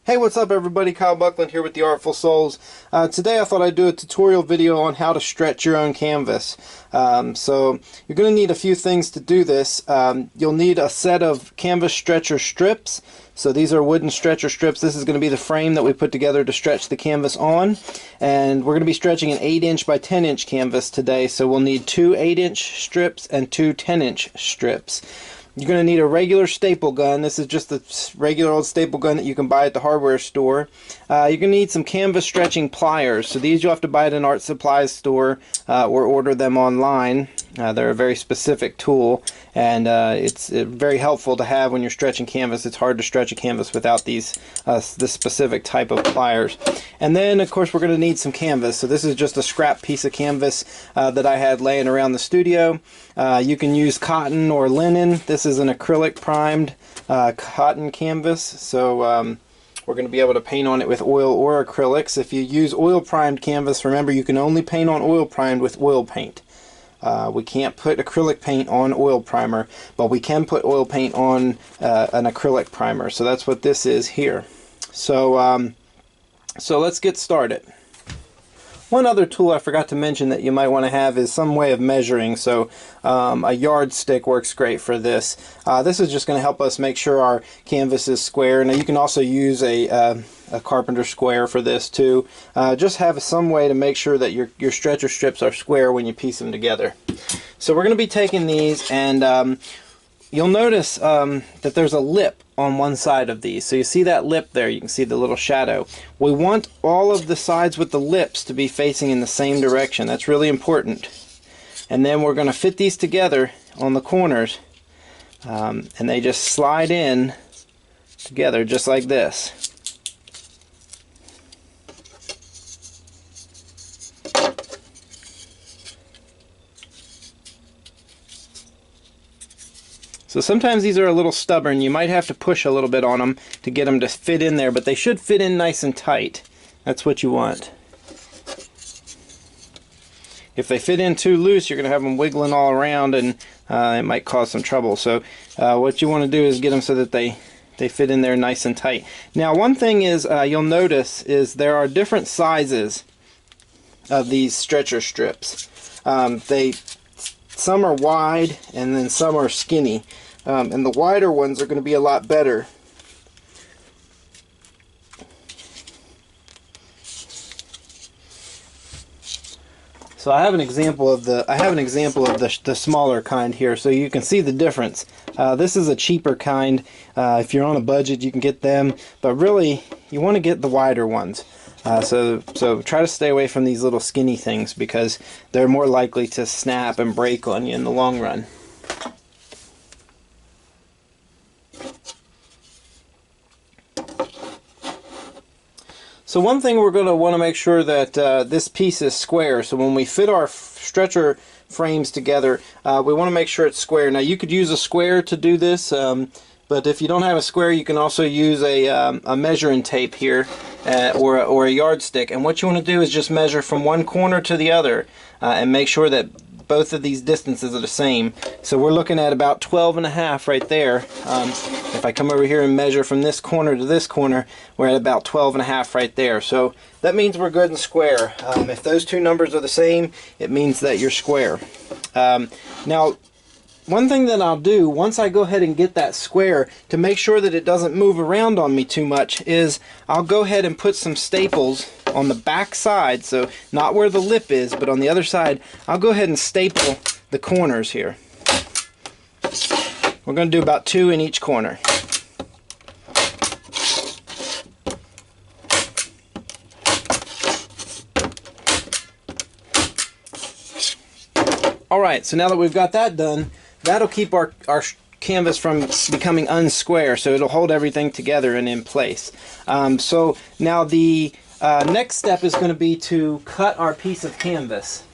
Hey, what's up everybody? Kyle Buckland here with the Artful Souls. Today I thought I'd do a tutorial video on how to stretch your own canvas. So you're going to need a few things to do this. You'll need a set of canvas stretcher strips. So these are wooden stretcher strips. This is going to be the frame that we put together to stretch the canvas on. And we're going to be stretching an 8-inch by 10-inch canvas today. So we'll need two 8-inch strips and two 10-inch strips. You're going to need a regular staple gun. This is just a regular old staple gun that you can buy at the hardware store. You're going to need some canvas stretching pliers. So these you'll have to buy at an art supplies store or order them online. They're a very specific tool, and it's very helpful to have when you're stretching canvas. It's hard to stretch a canvas without this specific type of pliers. And then, of course, we're going to need some canvas. So this is just a scrap piece of canvas that I had laying around the studio. You can use cotton or linen. This is an acrylic primed cotton canvas. So we're going to be able to paint on it with oil or acrylics. If you use oil primed canvas, remember you can only paint on oil primed with oil paint. We can't put acrylic paint on oil primer, but we can put oil paint on an acrylic primer. So that's what this is here. So let's get started. One other tool I forgot to mention that you might want to have is some way of measuring. So a yardstick works great for this. This is just going to help us make sure our canvas is square. Now you can also use a carpenter square for this too. Just have some way to make sure that your stretcher strips are square when you piece them together. So we're going to be taking these, and you'll notice that there's a lip on one side of these. So you see that lip there, you can see the little shadow. We want all of the sides with the lips to be facing in the same direction. That's really important. And then we're going to fit these together on the corners, and they just slide in together just like this. So sometimes these are a little stubborn. You might have to push a little bit on them to get them to fit in there, but they should fit in nice and tight. That's what you want. If they fit in too loose, you're going to have them wiggling all around, and it might cause some trouble. So what you want to do is get them so that they fit in there nice and tight. Now one thing is you'll notice is there are different sizes of these stretcher strips. Some are wide and then some are skinny, and the wider ones are going to be a lot better. So I have an example of the smaller kind here, so you can see the difference. This is a cheaper kind. If you're on a budget, you can get them, but really you want to get the wider ones. So try to stay away from these little skinny things because they're more likely to snap and break on you in the long run. So one thing we're going to want to make sure that this piece is square. So when we fit our stretcher frames together, we want to make sure it's square. Now you could use a square to do this, but if you don't have a square, you can also use a measuring tape here or a yardstick. And what you want to do is just measure from one corner to the other and make sure that both of these distances are the same. So we're looking at about 12.5 right there. If I come over here and measure from this corner to this corner, we're at about 12.5 right there. So that means we're good and square. If those two numbers are the same, it means that you're square. Now, one thing that I'll do once I go ahead and get that square to make sure that it doesn't move around on me too much is I'll go ahead and put some staples on the back side, so not where the lip is, but on the other side. I'll go ahead and staple the corners here. We're going to do about 2 in each corner. Alright, so now that we've got that done, that'll keep our canvas from becoming unsquare, so it'll hold everything together and in place. So now the next step is going to be to cut our piece of canvas.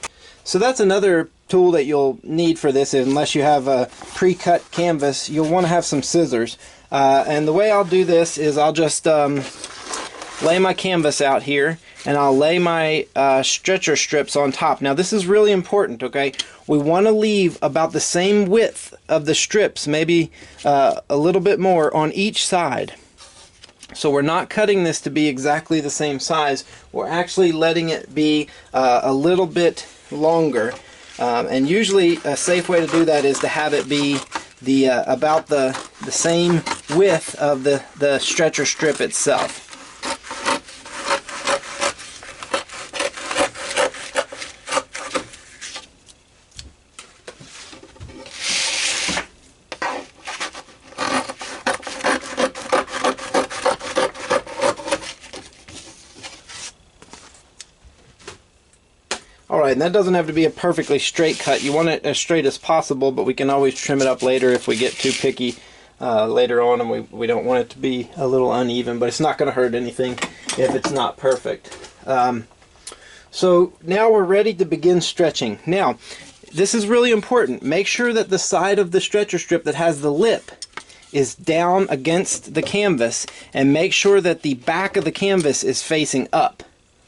So that's another tool that you'll need for this. Unless you have a pre-cut canvas, you'll want to have some scissors. And the way I'll do this is I'll just lay my canvas out here, and I'll lay my stretcher strips on top. Now this is really important, okay? We want to leave about the same width of the strips, maybe a little bit more on each side. So we're not cutting this to be exactly the same size. We're actually letting it be a little bit longer. And usually a safe way to do that is to have it be about the same width of the stretcher strip itself. Alright, and that doesn't have to be a perfectly straight cut. You want it as straight as possible, but we can always trim it up later if we get too picky later on and we don't want it to be a little uneven, but it's not going to hurt anything if it's not perfect. So now we're ready to begin stretching. Now, this is really important. Make sure that the side of the stretcher strip that has the lip is down against the canvas, and make sure that the back of the canvas is facing up.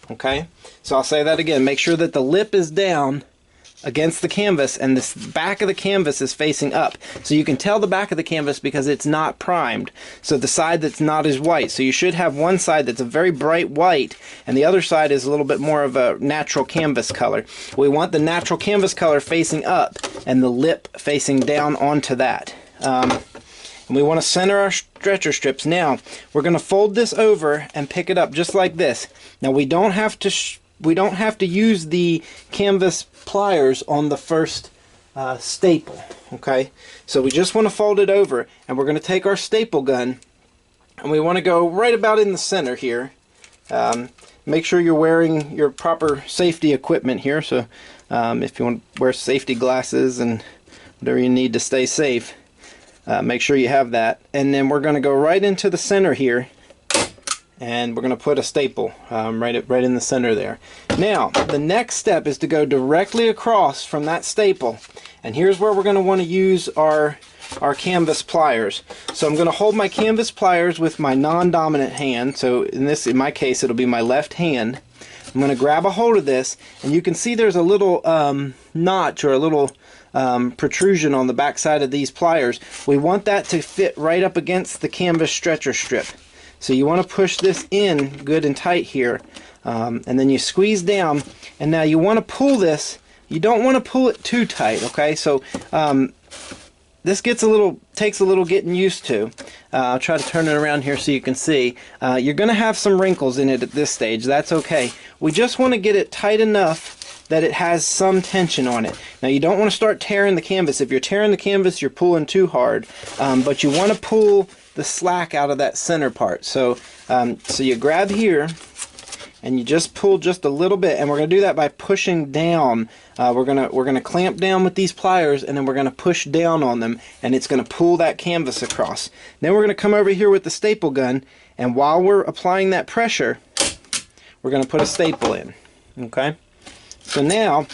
Okay, so I'll say that again. Make sure that the lip is down against the canvas and the back of the canvas is facing up. So you can tell the back of the canvas because it's not primed. So the side that's not as white. So you should have one side that's a very bright white and the other side is a little bit more of a natural canvas color. We want the natural canvas color facing up and the lip facing down onto that. And we want to center our stretcher strips. Now we're going to fold this over and pick it up just like this. Now we don't have to use the canvas pliers on the first staple. Okay, so we just want to fold it over, and we're going to take our staple gun, and we want to go right about in the center here. Make sure you're wearing your proper safety equipment here. So if you want to wear safety glasses and whatever you need to stay safe. Make sure you have that, and then we're going to go right into the center here, and we're going to put a staple right in the center there. Now the next step is to go directly across from that staple, and here's where we're going to want to use our canvas pliers. So I'm going to hold my canvas pliers with my non-dominant hand. So in my case it'll be my left hand. I'm going to grab a hold of this, and you can see there's a little notch or a little protrusion on the back side of these pliers. We want that to fit right up against the canvas stretcher strip. So you want to push this in good and tight here, and then you squeeze down, and now you want to pull this. You don't want to pull it too tight, okay? So this takes a little getting used to. I'll try to turn it around here so you can see. You're going to have some wrinkles in it at this stage. That's okay. We just want to get it tight enough that it has some tension on it. Now you don't want to start tearing the canvas. If you're tearing the canvas, you're pulling too hard. But you want to pull the slack out of that center part. So you grab here and you just pull just a little bit, and we're going to do that by pushing down. We're gonna clamp down with these pliers, and then we're going to push down on them, and it's going to pull that canvas across. Then we're going to come over here with the staple gun, and while we're applying that pressure, we're going to put a staple in. Okay. So now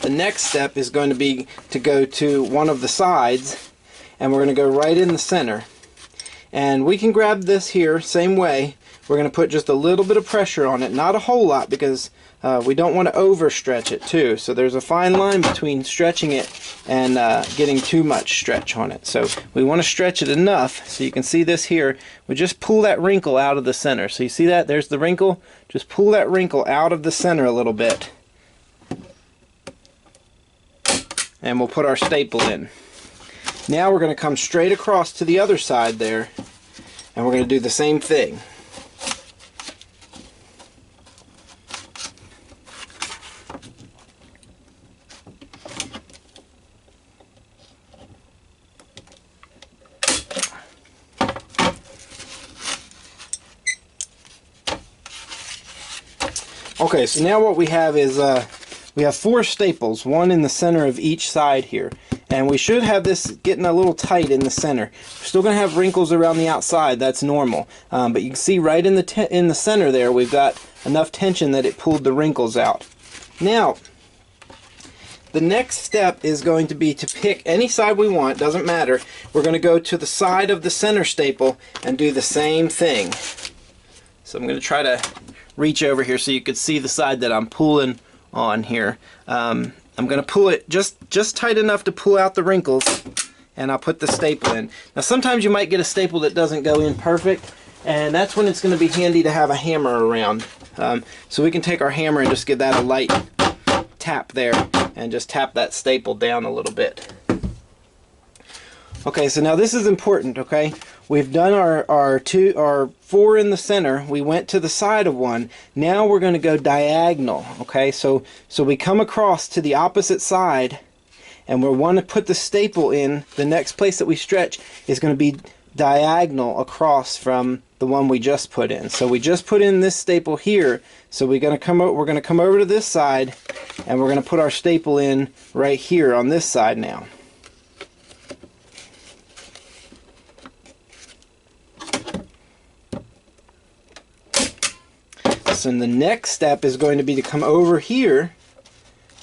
the next step is going to be to go to one of the sides, and we're going to go right in the center. And we can grab this here same way. We're going to put just a little bit of pressure on it, not a whole lot, because we don't want to overstretch it too. So there's a fine line between stretching it and getting too much stretch on it. So we want to stretch it enough so you can see this here. We just pull that wrinkle out of the center. So you see that? There's the wrinkle. Just pull that wrinkle out of the center a little bit. And we'll put our staple in. Now we're going to come straight across to the other side there, and we're going to do the same thing. Okay, so now what we have is we have 4 staples, one in the center of each side here, and we should have this getting a little tight in the center. We're still going to have wrinkles around the outside. That's normal, but you can see right in the center there we've got enough tension that it pulled the wrinkles out. Now the next step is going to be to pick any side we want. Doesn't matter. We're going to go to the side of the center staple and do the same thing. So I'm going to try to reach over here so you can see the side that I'm pulling on here. I'm going to pull it just tight enough to pull out the wrinkles, and I'll put the staple in. Now sometimes you might get a staple that doesn't go in perfect, And that's when it's going to be handy to have a hammer around. So we can take our hammer and just give that a light tap there and just tap that staple down a little bit. Okay, so now this is important, okay? We've done our 4 in the center. We went to the side of one. Now we're going to go diagonal, okay? So we come across to the opposite side, and we want to put the staple in. The next place that we stretch is going to be diagonal across from the one we just put in. So we just put in this staple here. So we're going to come over to this side, and we're going to put our staple in right here on this side now. So the next step is going to be to come over here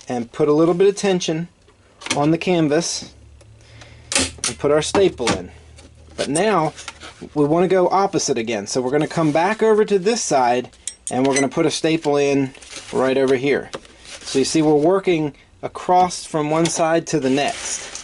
and put a little bit of tension on the canvas and put our staple in. But now we want to go opposite again. So we're going to come back over to this side and we're going to put a staple in right over here. So you see we're working across from one side to the next.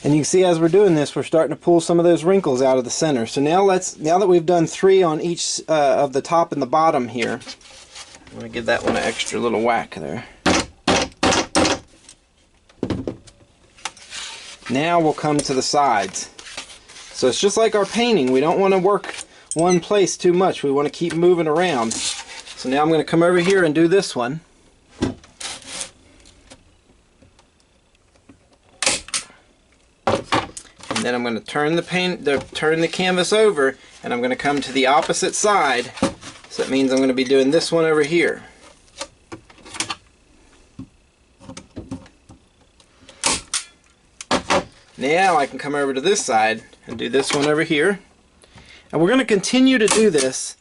And you can see as we're doing this, we're starting to pull some of those wrinkles out of the center. So now that we've done 3 on each of the top and the bottom here, I'm going to give that one an extra little whack there. Now we'll come to the sides. So it's just like our painting. We don't want to work one place too much. We want to keep moving around. So now I'm going to come over here and do this one. And then I'm going to turn the canvas over, and I'm going to come to the opposite side. So that means I'm going to be doing this one over here. Now I can come over to this side and do this one over here. And we're going to continue to do this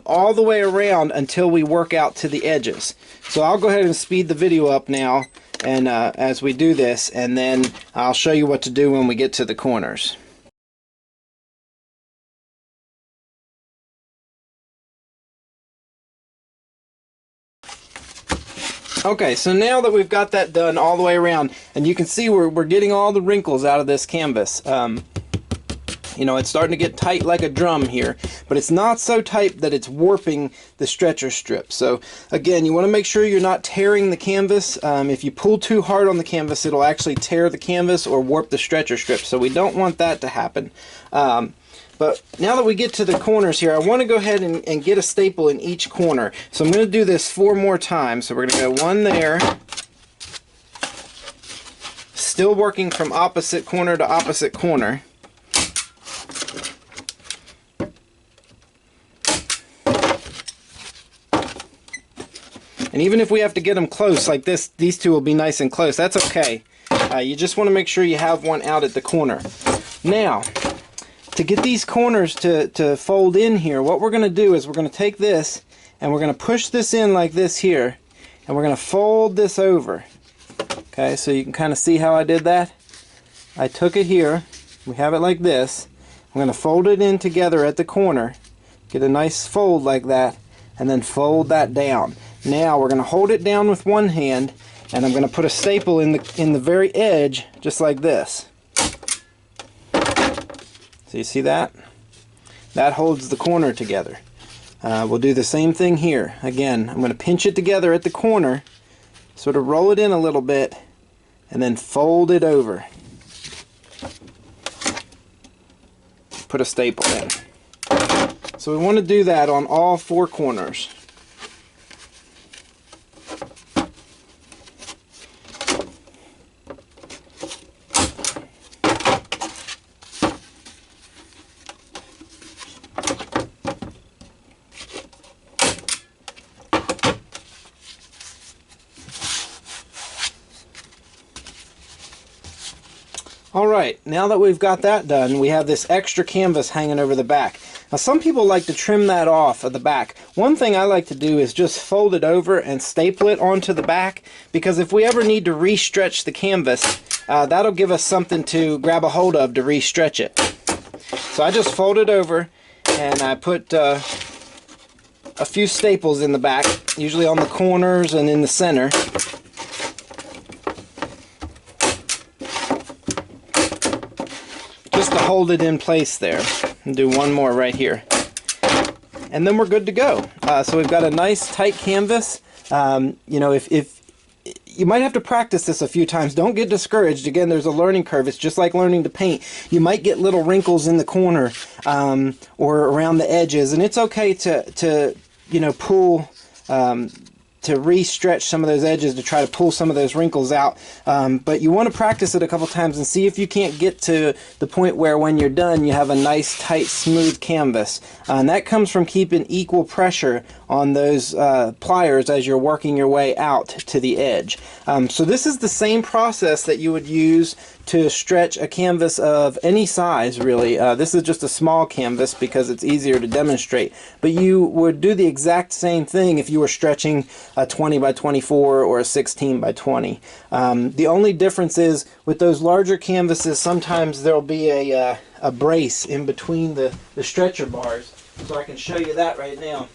all the way around until we work out to the edges. So I'll go ahead and speed the video up now, and as we do this, and then I'll show you what to do when we get to the corners. Okay, so now that we've got that done all the way around, and you can see we're getting all the wrinkles out of this canvas. You know, it's starting to get tight like a drum here, but it's not so tight that it's warping the stretcher strip. So again, you want to make sure you're not tearing the canvas. If you pull too hard on the canvas, it'll actually tear the canvas or warp the stretcher strip. So we don't want that to happen. But now that we get to the corners here, I want to go ahead and get a staple in each corner. So I'm going to do this 4 more times. So we're going to go 1 there. Still working from opposite corner to opposite corner. And even if we have to get them close like this, these two will be nice and close. That's okay. You just want to make sure you have one out at the corner. Now, to get these corners to fold in here, what we're going to do is we're going to take this and we're going to push this in like this here, and we're going to fold this over. Okay, so you can kind of see how I did that. I took it here, we have it like this. I'm going to fold it in together at the corner, get a nice fold like that, and then fold that down. Now we're going to hold it down with one hand, and I'm going to put a staple in the very edge, just like this. So you see that? That holds the corner together. We'll do the same thing here. Again, I'm going to pinch it together at the corner, sort of roll it in a little bit, and then fold it over. Put a staple in. So we want to do that on all 4 corners. Alright, now that we've got that done, we have this extra canvas hanging over the back. Now some people like to trim that off of the back. One thing I like to do is just fold it over and staple it onto the back, because if we ever need to re-stretch the canvas, that'll give us something to grab a hold of to re-stretch it. So I just fold it over and I put a a few staples in the back, usually on the corners and in the center. Just to hold it in place there. And do one more right here. And then we're good to go. So we've got a nice tight canvas. You know, if you might have to practice this a few times. Don't get discouraged. Again, there's a learning curve. It's just like learning to paint. You might get little wrinkles in the corner or around the edges, and it's okay to you know, pull, to re-stretch some of those edges to try to pull some of those wrinkles out. But you want to practice it a couple times and see if you can't get to the point where when you're done you have a nice tight smooth canvas. And that comes from keeping equal pressure on those pliers as you're working your way out to the edge. So this is the same process that you would use to stretch a canvas of any size, really. This is just a small canvas because it's easier to demonstrate, but you would do the exact same thing if you were stretching a 20 by 24 or a 16 by 20. The only difference is with those larger canvases, sometimes there'll be a brace in between the stretcher bars, so I can show you that right now.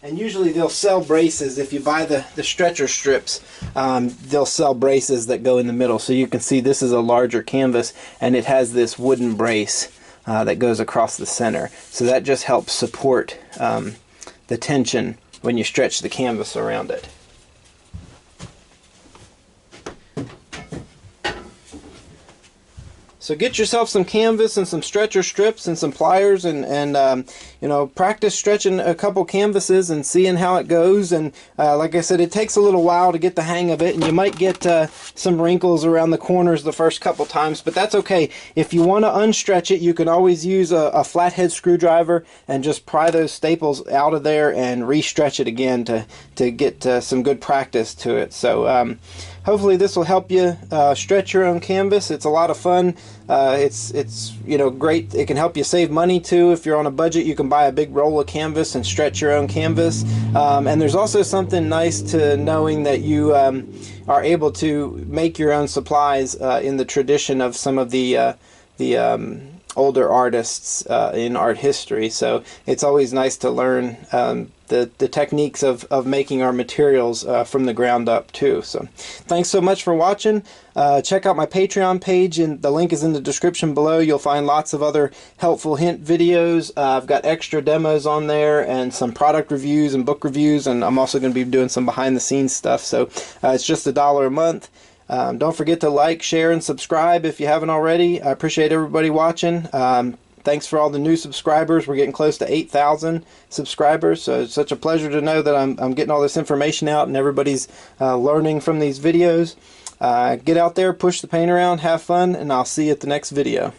And usually they'll sell braces. If you buy the stretcher strips, they'll sell braces that go in the middle. So you can see this is a larger canvas, and it has this wooden brace that goes across the center. So that just helps support the tension when you stretch the canvas around it. So get yourself some canvas and some stretcher strips and some pliers, and you know, practice stretching a couple canvases and seeing how it goes. And like I said, it takes a little while to get the hang of it, and you might get some wrinkles around the corners the first couple times, but that's okay. If you want to unstretch it, you can always use a flathead screwdriver and just pry those staples out of there and re-stretch it again to get some good practice to it. So hopefully this will help you stretch your own canvas. It's a lot of fun. It's you know, great. It can help you save money too. If you're on a budget, you can buy a big roll of canvas and stretch your own canvas. And there's also something nice to knowing that you are able to make your own supplies in the tradition of some of the older artists in art history. So it's always nice to learn the techniques of making our materials from the ground up too. So thanks so much for watching. Check out my Patreon page, and the link is in the description below. You'll find lots of other helpful hint videos. I've got extra demos on there and some product reviews and book reviews, and I'm also going to be doing some behind the scenes stuff. So it's just $1 a month. Don't forget to like, share, and subscribe if you haven't already. I appreciate everybody watching. Thanks for all the new subscribers. We're getting close to 8,000 subscribers, so it's such a pleasure to know that I'm getting all this information out and everybody's learning from these videos. Get out there, push the paint around, have fun, and I'll see you at the next video.